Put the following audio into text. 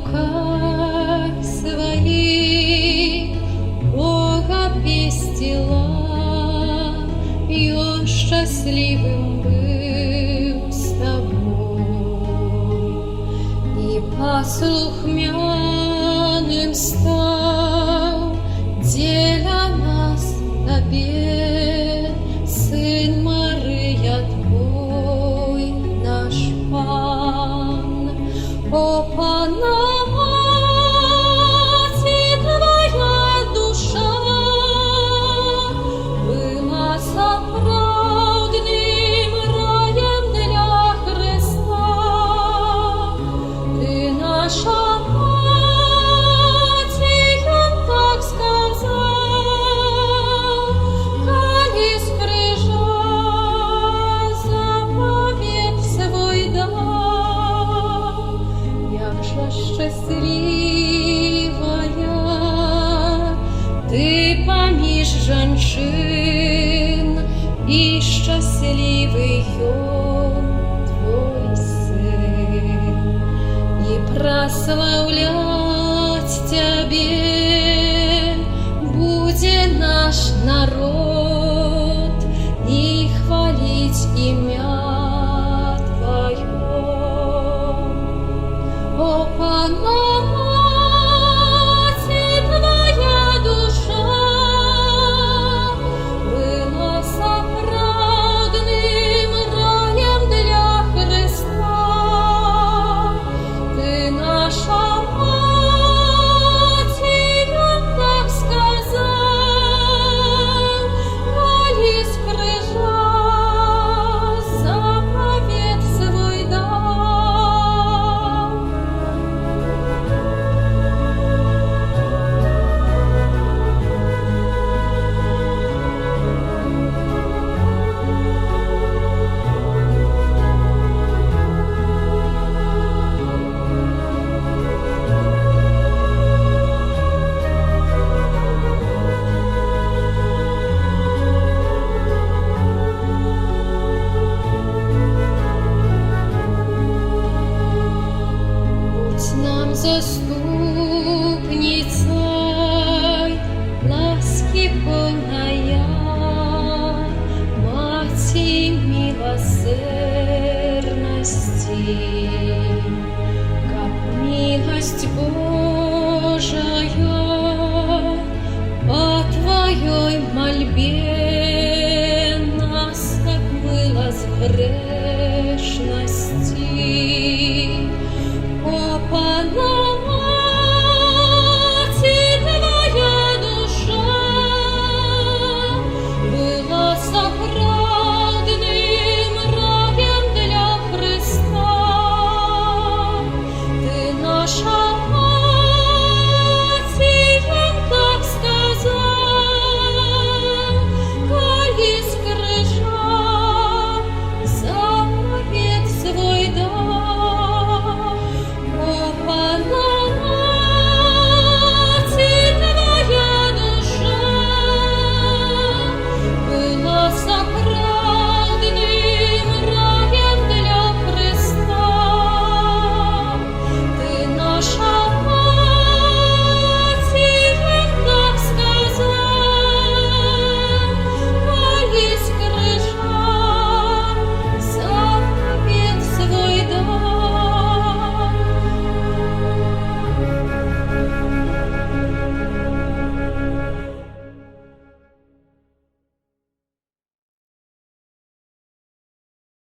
руках своих Бога пестила, и Он счастливым был с тобой, и послухмяным стал, деля нас Тебе, Сын Мария Твой, наш Пан. О, Панна Мати, Твоя душа была сапраўдным раем для Христа. Ты наша Мати, он так сказал, коли с крыжа заповед свой дал. Як же щасливая ты поміж жанчын, и счастливый он твой сын, и прославлять тебе будет наш народ, и хвалить имя Твое. О, Панна Мати, Твоя душа была сапраўдным раем для Христа. Ты наша Мати, он так сказал, коли с крыжа заповед свой дал. Будь нам заступницей, ласки полная, Мати милосердности, как милость Божия по Твоей мольбе